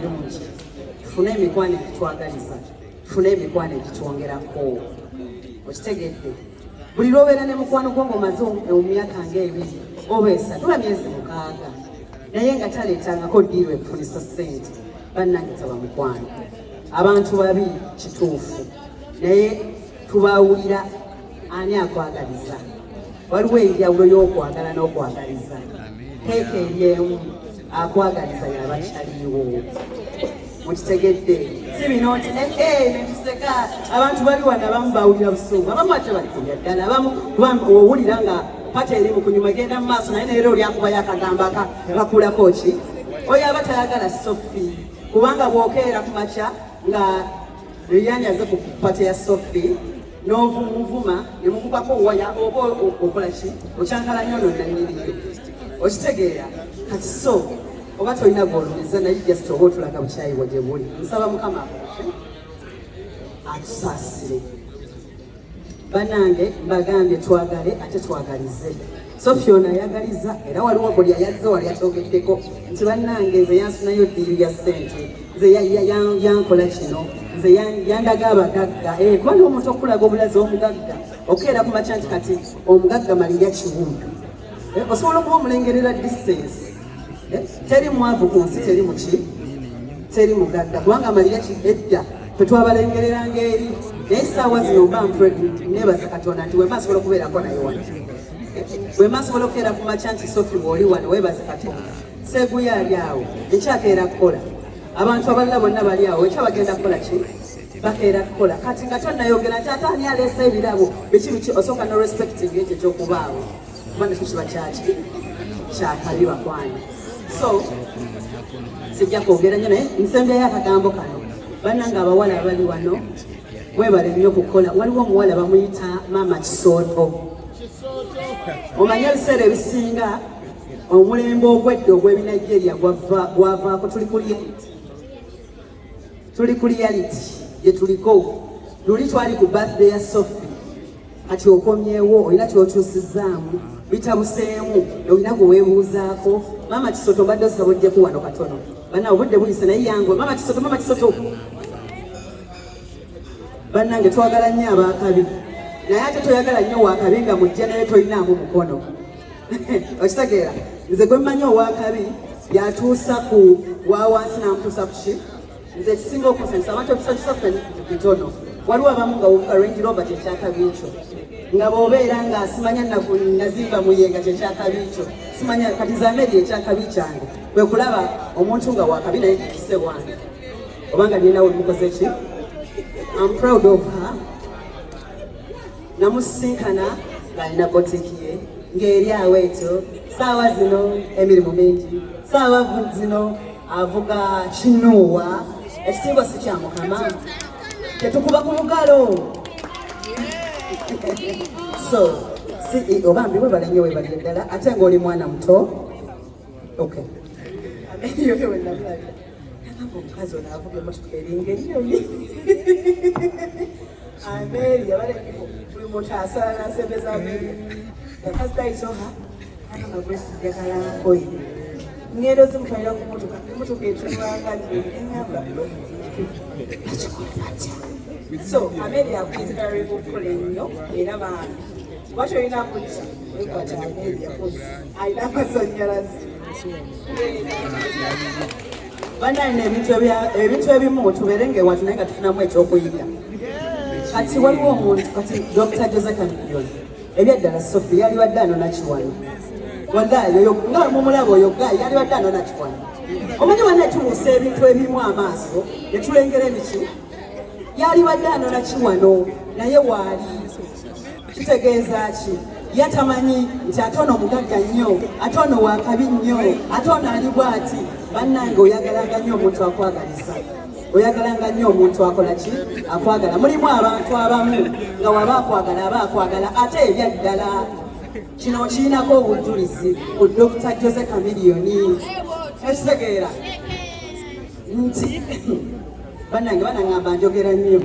birungi tufune emikwano egitwagaliza tufune emikwano egitwongerako okitegedde buli lwobeera ne mukwano gwo ng'omaze mu myaka ng'ebiri oba esatu oba myezi 6 naye nga taleetangako ddiirwa ekufunisa ssente bannange taba mukwano abantu babi kituufu naye tubaawulira ani akwagaliza waliwo enjawulo y'okwagala n'okwagaliza teeka eryemu akwagaliza yaba kyaliwo mukitegedde si bino nti netuseka abantu bali wano abamu bawulira busungu abamu ate bali kulya ddala abamu owulira nga pata eri mu kunyuma genda mu maaso naye neera oli akubayo akagambo akakulako ki oyo aba tayagala sofi kubanga bw'okeera ku makya nga eyanyaze ku pata ya sofi n'ovumuvuma ne mukubako waya oba okola ki okyankala nnyo nonnanyiriyo okitegeera kati so oba tolina gw'oluliza naye just oba otulaga bukyayiwa gye buli nsaba mukama atusaasire bannange mbagambye twagale ate twagalize Sophie ono ayagaliza era waliwo buli ayazze wali atyogeddeko nti bannange nze yansunayo ddiiru ya ssente nze yankola kino nze yandaga abagagga kubanga omuntu okulaga obulazi omugagga okeera ku makya nti kati omugagga malirya kiwundu osobola okuba omulengerera distance teri mwavu ku nsi teri muki teri mugagga kubanga malirya edda tetwabalengereranga eri naye essaawa zino mba nebaza katonda nti wema asobola okubeerako naye wano wema asobola okukeera ku makya nti Sophie bw'oli wano weebaze katonda seeguya ali awo ekyakeera kukola abantu abalala bonna bali awo ekyo bagenda kukola ki bakeera kukola kati nga tonnayogera nti ate ani aleese ebirabo biki osooka no respecting ekyo ekyokubaawo kubanga kyo kiba kyaki kyakabi bakwani so sijja kwogera nnyo naye nsembyayo akagambo kano bannange abawala abali wano webale nnyo okukola waliwo omuwala bamuyita maama Kisooto omanye ebiseera ebisinga omulembe ogwedde ogw'ebinigeria gwavaako tuli ku reality gye tuliko luli twali ku birthday ya Sophie kati okomyewo olina kyokyusizaamu bitabuseemu olina gweweebuuzaako maama Kisooto mbadde osaba ojjeku wano katono banna obudde buyise naye yange maama Kisooto bannange twagala nnyo abakabi naye ate toyagala nnyo wakabi nga mujja naye tolinaamu mukono okitegeera nze gwe mmanyi owakabi yatuusa ku wawansi namutuusa kuki nze ekisinga okusanyusa abantu ebisanyusa kitono waliwo abamu nga wovuga Range Rover kyekyakabi ekyo nga bw'obeera nga simanya nazimba muyenga kyekyakabi ekyo simanya kati zameri ekyakabi kyange kwe kulaba omuntu nga wakabi naye kise wange obanga ninawe mukoze ki I'm proud of her namusisinkana ng'alina botiki ye ng'eri awo ekyo saawa zino emirimu mingi saawa zino avuga kinuuwa ekitiibwa si kya mukama tetukuba ku bugalo so obambi webale nnyo webali eddala ate ng'oli mwana muto okay omukazi ono avuga emotoka eringa ennyonyi Amelia buli muntu asala nasembeza Amelia yakasitayisoha amagwesijakala oyo ngendo zimutwalira ku motoka emotoka etunanga enyamba so Amelia very good ennyo era bambi lwaki olina kutya wekwata Amelia alina amasanyalazi bannalina ebintu ebimu tubeere ng'ewatu naye nga tufunamu ekyokuyiga kati waliwo omuntu kati Dr. Jose Chameleone ebyaddala Sophie yali badde anona kiwano wadde nga mumulaba oyo gayi yali badde anona kiwano omanyi wanna tuluusa ebintu ebimu amaaso ne tulengera emiki yali badde anona kiwano naye waali kitegeeza ki yatamanyi nti ate ono omugagga nnyo ate ono wakabi nnyo ate ono ali bw'ati bannange oyagalanga nnyo omuntu akwagaliza oyagalanga nnyo omuntu akola ki akwagala mulimu abantu abamu nga waba akwagala aba akwagala ate ebyaddala kino kirinako obujulizi ku Dr. Jose Chameleone ekitegeera nti bannange banangamba njogera nnyo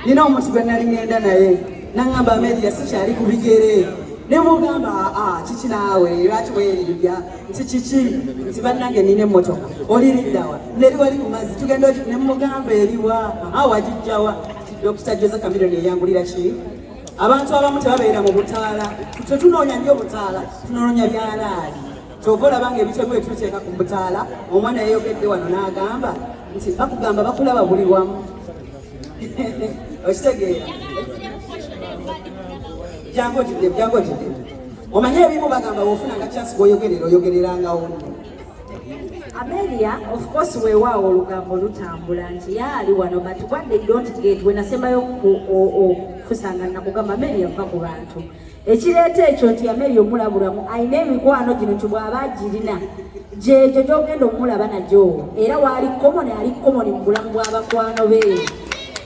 nina omuntu gwe nali ngenda naye nangamba Amelia sikyali ku bigere ne mugamba kiki naawe lwaki weeribya nti kiki nti bannange nina emmotoka oliriddawa neri wali ku mazzi tugenda ne mugamba eriwa wagijjawa Dr. Joseph Chameleone eyangulira ki abantu abamu tebabeera mu butaala tetunoonya nnyo butaala tunoonya byalaali kyova olabanga ebitego ebituteeka ku butaala omwana yayogedde wano n'agamba nti bakugamba bakulaba buli wamu okitegeera byangojidde omanye ebimu bagamba bw'ofunanga chance bw'oyogererangawo Amelia, of course, weewaawo olugambo lutambula nti yaali wano, but what they don't get when asembayo kusanga nakugamba Amelia ava ku bantu ekireeta ekyo nti Amelia omulabulamu alina emikwano gino nti bw'aba agirina gyegyo gy'ogenda omulaba nagyo era waali komoni ali komoni mu bulamu bw'abakwano be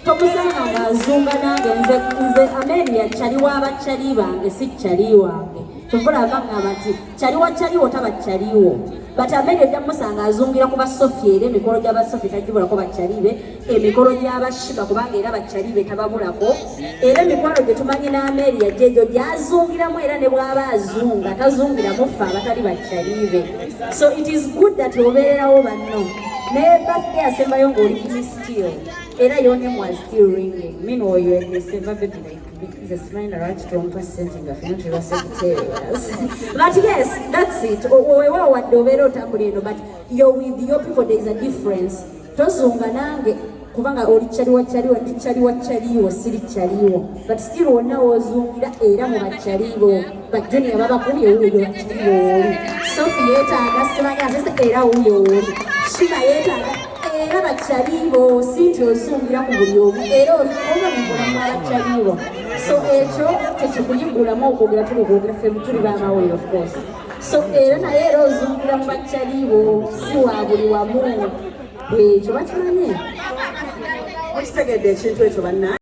tokusanga ng'azunga nange nze Amelia kyali w'abakyali bange si kyali wange tuvulabanga bati kyali wa kyaliwo taba kyaliwo but Amelia ojja musanga azungira ku basofya era emikolo gy'abasofya tagibulako bakyalibe emikolo gy'abashiba kubanga era bakyalibe tababulako era emikwano gye tumanyi n'Amelia gyegyo gy'azungiramu era ne bw'aba azunga tazungiramu ffe abatali bakyalibe so it is good that obeererawo banno naye birthday asembayo ng'oli still era your name was still ringing meanwhile you had December baby like Jesus mind right strong percentage of financial secretarials but yes that's it wewa wadde obeera otambula eno but you're with your people there is a difference tozunga nange kubanga oli kyaliwo ndi kyaliwo siri kyaliwo but still wonna wozungira era mu bakyaliwo but Junior babakubye wuuyo bakyaliwo oli Sophie yeetaaga simanya atese era wuuyo oli Shima yeetaaga era bakyaliwo si nti ozungira ku buli omu era oba mubulamu abakyaliwo so ekyo tekikuyigulamu okwogera tulikwogera ffe tuli baamawulire of course so era naye era ozungira mu bakyaliwo si wa buli wamu ekyo bakimanye okitegedde ekintu ekyo banna